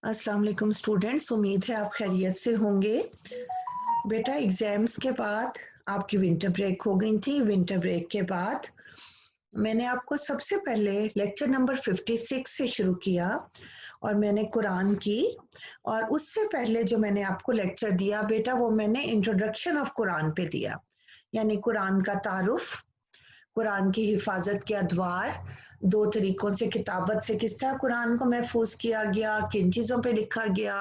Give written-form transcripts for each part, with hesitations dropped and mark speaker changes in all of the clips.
Speaker 1: अस्सलाम वालेकुम स्टूडेंट्स, उम्मीद है आप खैरियत से होंगे। बेटा एग्ज़ाम्स के बाद आपकी विंटर ब्रेक हो गई थी। विंटर ब्रेक के बाद मैंने आपको सबसे पहले लेक्चर नंबर 56 से शुरू किया और मैंने कुरान की, और उससे पहले जो मैंने आपको लेक्चर दिया बेटा वो मैंने इंट्रोडक्शन ऑफ कुरान पे दिया, यानी कुरान का तारुफ, कुरान की हिफाजत के अदवार, दो तरीकों से किताबत से किस तरह कुरान को महफूज किया गया, किन चीज़ों पे लिखा गया,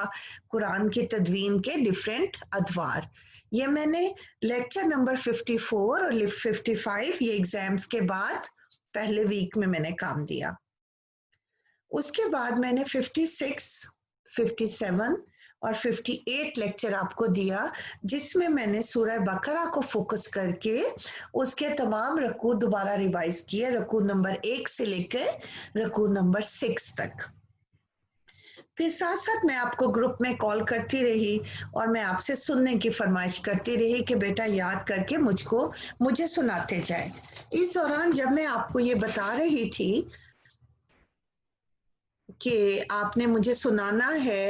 Speaker 1: कुरान की तदवीन के डिफरेंट अदवार। ये मैंने लेक्चर नंबर 54 और 55 ये एग्जाम्स के बाद पहले वीक में मैंने काम दिया। उसके बाद मैंने 56, 57 और 58 लेक्चर आपको दिया, जिसमें मैंने सूरह बकरा को फोकस करके उसके तमाम रकू दोबारा रिवाइज किए, रकू नंबर 1 से लेकर रकू नंबर 6 तक। फिर साथ साथ मैं आपको ग्रुप में कॉल करती रही और मैं आपसे सुनने की फरमाइश करती रही कि बेटा याद करके मुझे सुनाते जाए। इस दौरान जब मैं आपको ये बता रही थी कि आपने मुझे सुनाना है,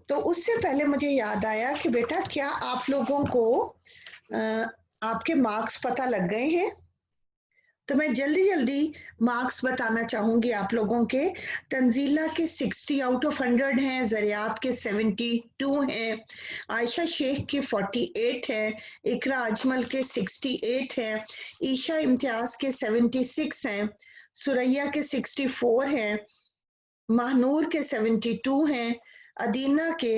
Speaker 1: तो उससे पहले मुझे याद आया कि बेटा क्या आप लोगों को आपके मार्क्स पता लग गए हैं? तो मैं जल्दी जल्दी मार्क्स बताना चाहूंगी आप लोगों के। तंजीला के 60 आउट ऑफ 100 हैं, जरियाब के 72 हैं, आयशा शेख के 48 है, इकरा अजमल के 68 है, ईशा इम्तियाज के 76 हैं, सुरैया के 64 हैं, महनूर के 72 हैं, अदीना के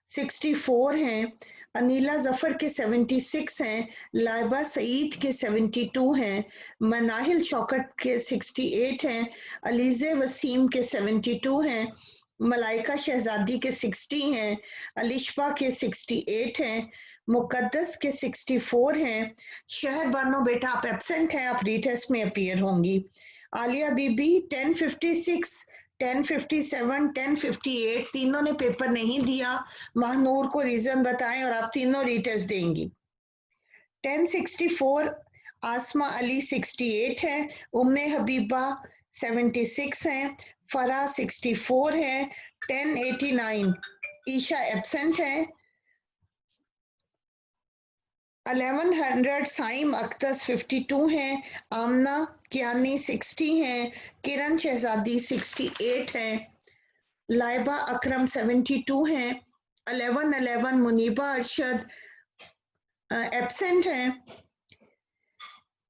Speaker 1: 64 हैं, अनीला जफर के 76 हैं, लाइबा सईद के 72 हैं, मनाहिल शौकत के 68 हैं, अलीजे वसीम के 72 हैं, मलाइका शहजादी के 60 हैं, अलिशबा के 68 हैं, मुकद्दस के 64 हैं। शहर बानो बेटा आप एब्सेंट हैं, आप रीटेस्ट में अपीयर होंगी। आलिया बीबी 1056, 1057, 1058 तीनों ने पेपर नहीं दिया। महनूर को रीजन बताएं और आप तीनों रीटेस्ट देंगी। 1064 आसमा अली 68 है, उम्मे हबीबा 76 हैं, फरा 64 है, 1089 ईशा एब्सेंट है, 1100 साइम अख्तस 52 हैं, आमना कियानी 60 हैं, किरण शहजादी 68 हैं, लाइबा अकरम 72 हैं, 1111 मुनीबा अरशद एब्सेंट हैं,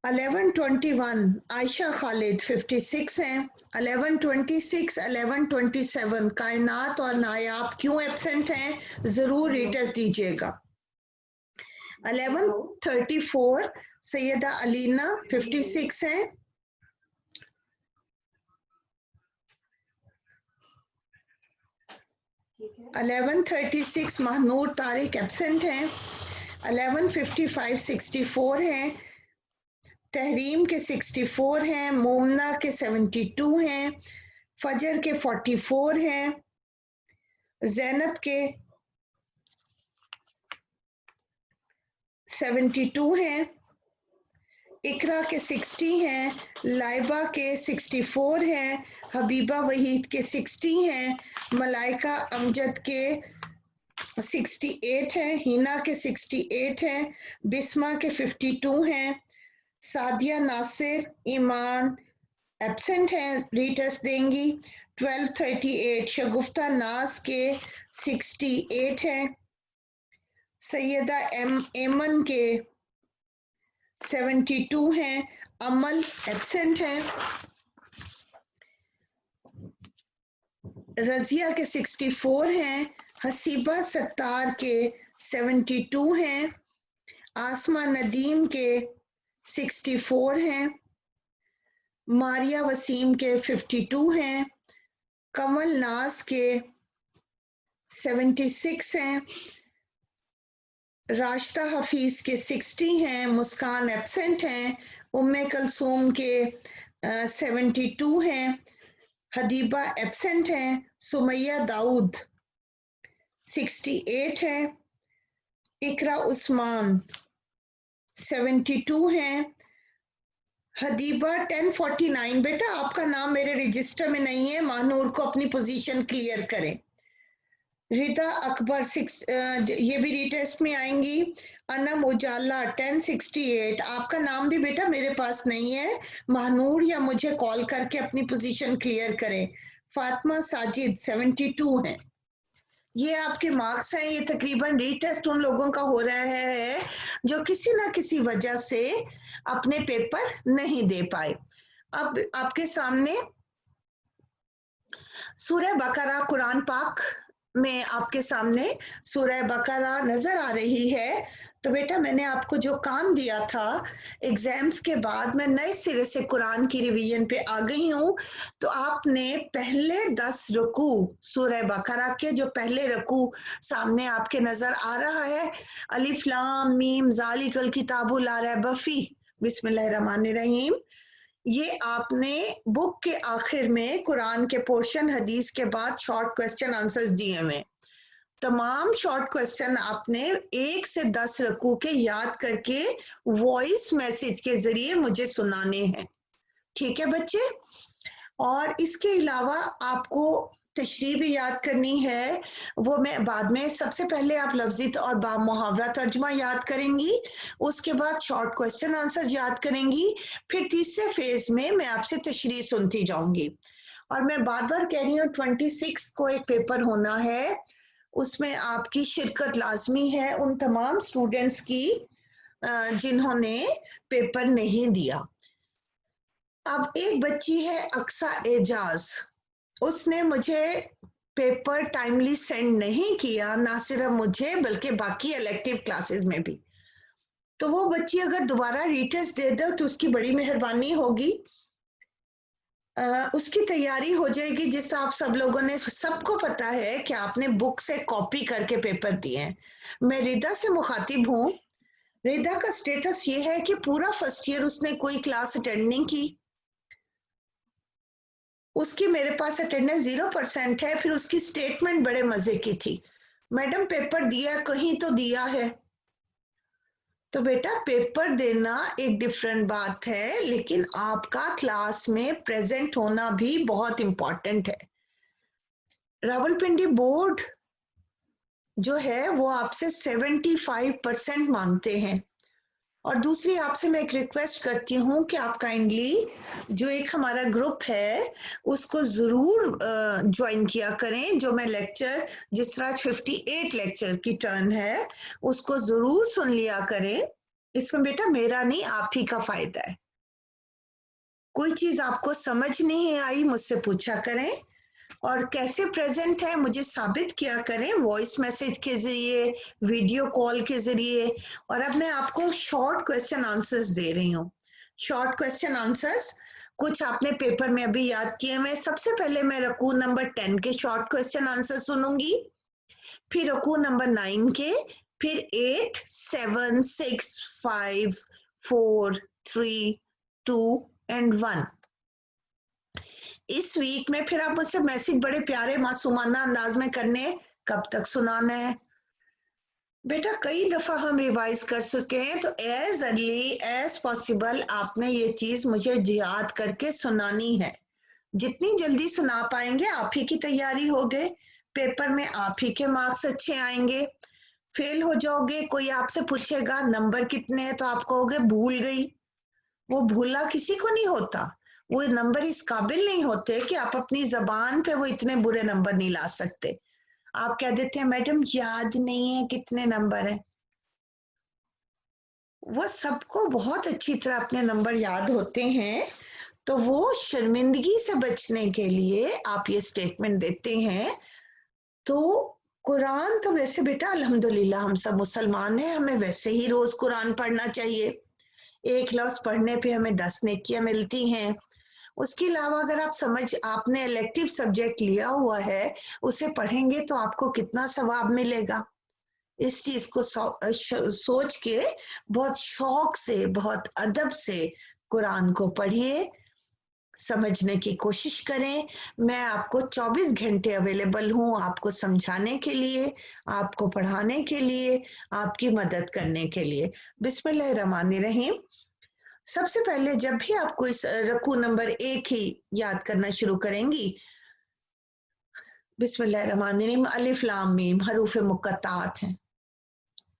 Speaker 1: 1121 आयशा खालिद 56 हैं, 1126 1127 कायनात और नायाब क्यों एब्सेंट हैं, जरूर रीटेस्ट दीजिएगा। 1134 सैयदा अलीना 56 हैं, 1136 महनूर तारिक एब्सेंट हैं, 1155 64 हैं, तहरीम के 64 हैं, मोमना के 72 हैं, फजर के 44 हैं, जैनब के 72 हैं, इकरा के 60 हैं, लाइबा के 64 हैं, हबीबा वहीद के 60 हैं, मलाइका अमजद के 68 हैं, हिना के 68 हैं, बिस्मा के 52 हैं, सादिया नासिर ईमान एब्सेंट हैं, रीटेस्ट देंगी। 1238 शगुफ्ता नाज के 68 हैं, सैयदा एमन के 72 हैं, अमल एब्सेंट हैं, रजिया के 64 हैं, हसीबा सत्तार के 72 हैं, आसमा नदीम के 64 हैं, मारिया वसीम के 52 हैं, कमल नाज के 76 हैं, राशिदा हफीज के 60 हैं, मुस्कान एब्सेंट हैं, उम्मे कलसूम के 72 हैं, हदीबा एब्सेंट हैं, सुमैया दाऊद 68 हैं, इकरा उस्मान 72 हैं, हदीबा 1049, बेटा आपका नाम मेरे रजिस्टर में नहीं है, महानूर को अपनी पोजीशन क्लियर करें। रिदा अकबर 6 ये भी रीटेस्ट में आएंगी। अनम उजाला 1068, आपका नाम भी बेटा मेरे पास नहीं है, महानूर या मुझे कॉल करके अपनी पोजीशन क्लियर करें। फातिमा साजिद 72 है। ये आपके मार्क्स हैं, ये तकरीबन रीटेस्ट उन लोगों का हो रहा है जो किसी ना किसी वजह से अपने पेपर नहीं दे पाए। अब आपके सामने सूरह बकरा, कुरान पाक में आपके सामने सूरह बकरा नजर आ रही है। तो बेटा मैंने आपको जो काम दिया था एग्जाम्स के बाद, मैं नए सिरे से कुरान की रिवीजन पे आ गई हूँ। तो आपने पहले 10 रुकू सूरह बकरा के, जो पहले रुकू सामने आपके नजर आ रहा है, अलिफ लाम मीम जालिकल किताबु ला रैब फीह, बिस्मिल्लाहिर्रहमानिर्रहीम, ये आपने बुक के आखिर में कुरान के पोर्शन हदीस के बाद शॉर्ट क्वेश्चन आंसर्स दिए हुए। तमाम शॉर्ट क्वेश्चन आपने 1 से 10 रकू के याद करके वॉइस मैसेज के जरिए मुझे सुनाने हैं, ठीक है बच्चे। और इसके अलावा आपको तशरीह भी याद करनी है, वो मैं बाद में, सबसे पहले आप लफ्ज़ी और मुहावरा तर्जुमा याद करेंगी, उसके बाद शॉर्ट क्वेश्चन आंसर याद करेंगी, फिर तीसरे फेज में मैं आपसे तशरीह सुनती जाऊंगी। और मैं बार बार कह रही हूँ 26 को एक पेपर होना है, उसमें आपकी शिरकत लाजमी है उन तमाम स्टूडेंट्स की जिन्होंने पेपर नहीं दिया। अब एक बच्ची है अक्सा एजाज, उसने मुझे पेपर टाइमली सेंड नहीं किया, ना सिर्फ मुझे बल्कि बाकी इलेक्टिव क्लासेस में भी। तो वो बच्ची अगर दोबारा रीटेस्ट दे दो तो उसकी बड़ी मेहरबानी होगी, उसकी तैयारी हो जाएगी। जिस आप सब लोगों ने, सबको पता है कि आपने बुक से कॉपी करके पेपर दिए हैं। मैं रिदा से मुखातिब हूँ। रिदा का स्टेटस ये है कि पूरा फर्स्ट ईयर उसने कोई क्लास अटेंड नहीं की, उसकी मेरे पास अटेंडेंस 0% है। फिर उसकी स्टेटमेंट बड़े मजे की थी, मैडम पेपर दिया कहीं तो दिया है। तो बेटा पेपर देना एक डिफरेंट बात है, लेकिन आपका क्लास में प्रेजेंट होना भी बहुत इंपॉर्टेंट है। रावलपिंडी बोर्ड जो है वो आपसे 75% मांगते हैं। और दूसरी आपसे मैं एक रिक्वेस्ट करती हूँ कि आप काइंडली जो एक हमारा ग्रुप है उसको जरूर ज्वाइन किया करें। जो मैं लेक्चर, जिस तरह 58 लेक्चर की टर्न है, उसको जरूर सुन लिया करें। इसमें बेटा मेरा नहीं, आप ही का फायदा है। कोई चीज आपको समझ नहीं आई मुझसे पूछा करें, और कैसे प्रेजेंट है मुझे साबित किया करें वॉइस मैसेज के जरिए, वीडियो कॉल के जरिए। और अब मैं आपको शॉर्ट क्वेश्चन आंसर्स दे रही हूँ। शॉर्ट क्वेश्चन आंसर्स कुछ आपने पेपर में अभी याद किए हुए। सबसे पहले मैं रकू नंबर 10 के शॉर्ट क्वेश्चन आंसर सुनूंगी, फिर रकू नंबर 9 के, फिर 8, 7, 6, 5, 4, 3, 2 एंड 1। इस वीक में फिर आप मुझसे मैसेज बड़े प्यारे मासूमाना अंदाज में करने, कब तक सुनाना है बेटा। कई दफा हम रिवाइज कर चुके हैं, तो एज अर्ली एज पॉसिबल आपने ये चीज मुझे याद करके सुनानी है। जितनी जल्दी सुना पाएंगे आप ही की तैयारी होगे, पेपर में आप ही के मार्क्स अच्छे आएंगे। फेल हो जाओगे, कोई आपसे पूछेगा नंबर कितने हैं, तो आप कहोगे भूल गई। वो भूला किसी को नहीं होता, वो नंबर इस काबिल नहीं होते कि आप अपनी जबान पे वो इतने बुरे नंबर नहीं ला सकते। आप कह देते हैं मैडम याद नहीं है कितने नंबर है। वो सबको बहुत अच्छी तरह अपने नंबर याद होते हैं। तो वो शर्मिंदगी से बचने के लिए आप ये स्टेटमेंट देते हैं। तो कुरान तो वैसे बेटा अल्हम्दुलिल्लाह हम सब मुसलमान हैं, हमें वैसे ही रोज कुरान पढ़ना चाहिए। एक लफ्ज पढ़ने पे हमें 10 नेकियां मिलती हैं। उसके अलावा अगर आप आपने इलेक्टिव सब्जेक्ट लिया हुआ है, उसे पढ़ेंगे तो आपको कितना सवाब मिलेगा। इस चीज को सोच के बहुत शौक से, बहुत अदब से कुरान को पढ़िए, समझने की कोशिश करें। मैं आपको 24 घंटे अवेलेबल हूँ, आपको समझाने के लिए, आपको पढ़ाने के लिए, आपकी मदद करने के लिए। बिस्मिल्लाहिर्रहमानिर्रहीम। सबसे पहले जब भी आपको इस रकू नंबर 1 ही याद करना शुरू करेंगी, बिस्मिल्लाहिर्रहमानिर्रहीम, अलिफ लाम मीम हरूफ मुक़त्तात हैं।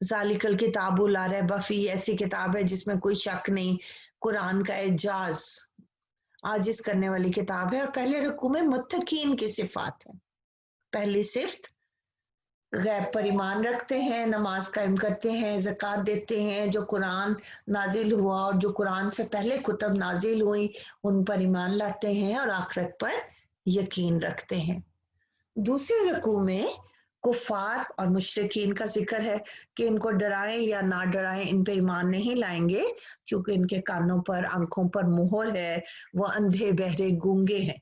Speaker 1: ज़ालिकल किताबु ला रैब फ़ीह, ऐसी किताब है जिसमें कोई शक नहीं, कुरान का एजाज आजिज करने वाली किताब है। और पहले रकू में मुत्तकीन की सिफात है। पहली सिफ्त, गैब पर ईमान रखते हैं, नमाज कायम करते हैं, ज़कात देते हैं, जो कुरान नाजिल हुआ और जो कुरान से पहले कुतब नाजिल हुई उन पर ईमान लाते हैं और आखिरत पर यकीन रखते हैं। दूसरे रकू में कुफार और मुशरिकीन का जिक्र है कि इनको डराएं या ना डराएं, इन पे ईमान नहीं लाएंगे क्योंकि इनके कानों पर आंखों पर मुहर है, वो अंधे बहरे गूंगे हैं।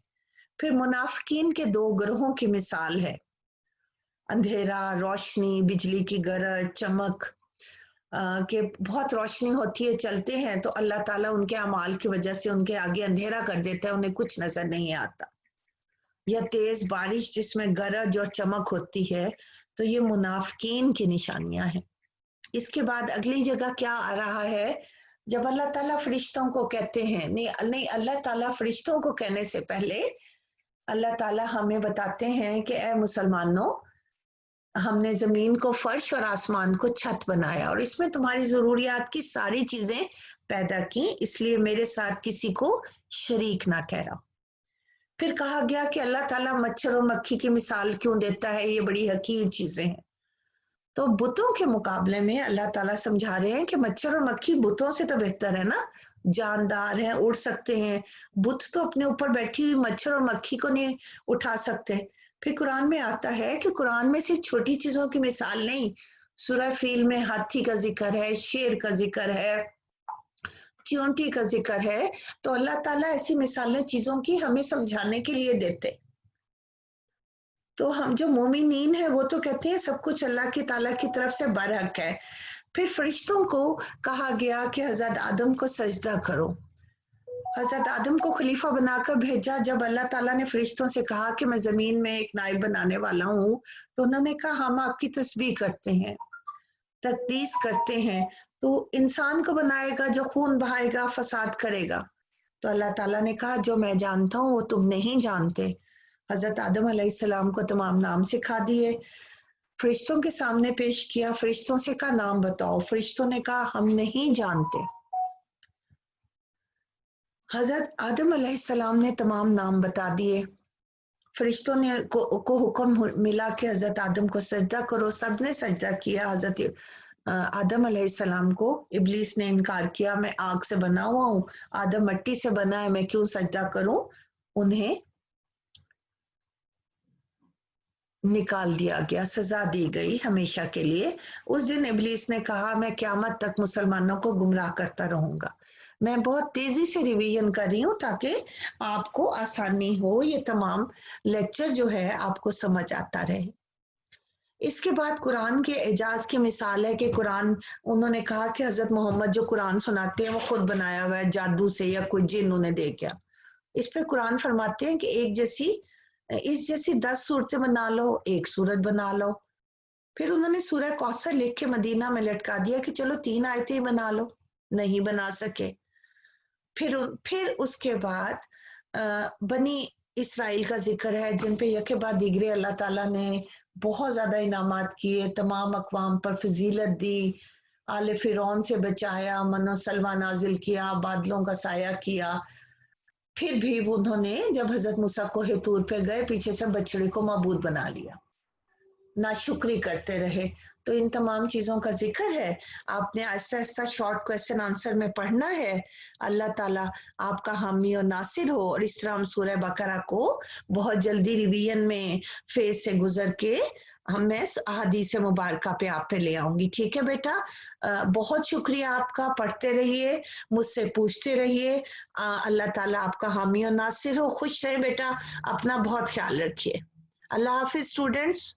Speaker 1: फिर मुनाफिकीन के दो ग्रोहों की मिसाल है, अंधेरा, रोशनी, बिजली की गरज, चमक के बहुत रोशनी होती है, चलते हैं तो अल्लाह ताला उनके अमाल की वजह से उनके आगे अंधेरा कर देता है, उन्हें कुछ नजर नहीं आता। या तेज बारिश जिसमें गरज और चमक होती है, तो ये मुनाफिकीन की निशानियां हैं। इसके बाद अगली जगह क्या आ रहा है, जब अल्लाह ताला फरिश्तों को कहते हैं, नहीं अल्लाह ताला फरिश्तों को कहने से पहले अल्लाह ताला हमें बताते हैं कि ए मुसलमानों, हमने जमीन को फर्श और आसमान को छत बनाया और इसमें तुम्हारी जरूरियात की सारी चीजें पैदा की, इसलिए मेरे साथ किसी को शरीक ना ठहराओ। फिर कहा गया कि अल्लाह ताला मच्छर और मक्खी की मिसाल क्यों देता है, ये बड़ी हकीर चीजें हैं। तो बुतों के मुकाबले में अल्लाह ताला समझा रहे हैं कि मच्छर और मक्खी बुतों से तो बेहतर है ना, जानदार हैं, उड़ सकते हैं। बुत तो अपने ऊपर बैठी हुई मच्छर और मक्खी को नहीं उठा सकते। फिर कुरान में आता है कि कुरान में सिर्फ छोटी चीजों की मिसाल नहीं, सूरह फील में हाथी का जिक्र है, शेर का जिक्र है, चींटी का जिक्र है। तो अल्लाह ताला ऐसी मिसालें चीजों की हमें समझाने के लिए देते। तो हम जो मोमिनीन है वो तो कहते हैं सब कुछ अल्लाह की ताला की तरफ से बरहक है। फिर फरिश्तों को कहा गया कि हजरत आदम को सजदा करो। हजरत आदम को खलीफा बनाकर भेजा। जब अल्लाह ताला ने फरिश्तों से कहा कि मैं जमीन में एक नाइब बनाने वाला हूँ, तो उन्होंने कहा हम आपकी तस्बीह करते हैं, तकदीस करते हैं। तो इंसान को बनाएगा जो खून बहाएगा, फसाद करेगा। तो अल्लाह ताला ने कहा जो मैं जानता हूँ वो तुम नहीं जानते। हजरत आदम अलैहिस्सलाम को तमाम नाम सिखा दिए, फरिश्तों के सामने पेश किया, फरिश्तों से कहा नाम बताओ, फरिश्तों ने कहा हम नहीं जानते। हजरत आदम अलैहिस्सलाम ने तमाम नाम बता दिए। फरिश्तों ने को हुक्म मिला कि हजरत आदम को सजदा करो, सबने सजदा किया। हजरत आदम अलैहिस्सलाम को इब्लीस ने इनकार किया, मैं आग से बना हुआ हूँ, आदम मिट्टी से बना है, मैं क्यों सजदा करूं। उन्हें निकाल दिया गया, सजा दी गई हमेशा के लिए। उस दिन इब्लीस ने कहा मैं क़यामत तक मुसलमानों को गुमराह करता रहूंगा। मैं बहुत तेजी से रिवीजन कर रही हूँ ताकि आपको आसानी हो, ये तमाम लेक्चर जो है आपको समझ आता रहे। इसके बाद कुरान के एजाज की मिसाल है कि कुरान, उन्होंने कहा कि हजरत मोहम्मद जो कुरान सुनाते हैं वो खुद बनाया हुआ है, जादू से या कोई जिन उन्हें दे गया। इस पे कुरान फरमाते हैं कि इस जैसी 10 सूरतें बना लो, एक सूरत बना लो। फिर उन्होंने सूरह कौसर लिख के मदीना में लटका दिया कि चलो 3 आयतें ही बना लो, नहीं बना सके। फिर उसके बाद बनी इसराइल का जिक्र है जिन पे यके बाद दिगरे अल्लाह ताला ने बहुत ज्यादा इनामात किए, तमाम अकवाम पर फजीलत दी, आले फिरौन से बचाया, मनो सलवा नाजिल किया, बादलों का साया किया। फिर भी उन्होंने जब हजरत मूसा कोहे तूर पे गए, पीछे से बछड़े को माबूद बना लिया, नाशुक्री करते रहे। तो इन तमाम चीजों का जिक्र है। आपने Aahista Aahista short question answer में पढ़ना है। अल्लाह ताला आपका हामी और नासिर हो। और इस तरह हम सूरह बकरा को बहुत जल्दी रिवीजन में फेज से गुजर के मैं अहादीस मुबारका पे आप पे ले आऊंगी। ठीक है बेटा, बहुत शुक्रिया आपका। पढ़ते रहिए, मुझसे पूछते रहिए। अल्लाह ताला आपका हामी और नासिर हो। खुश रहे बेटा, अपना बहुत ख्याल रखिए। अल्लाह हाफिज स्टूडेंट्स।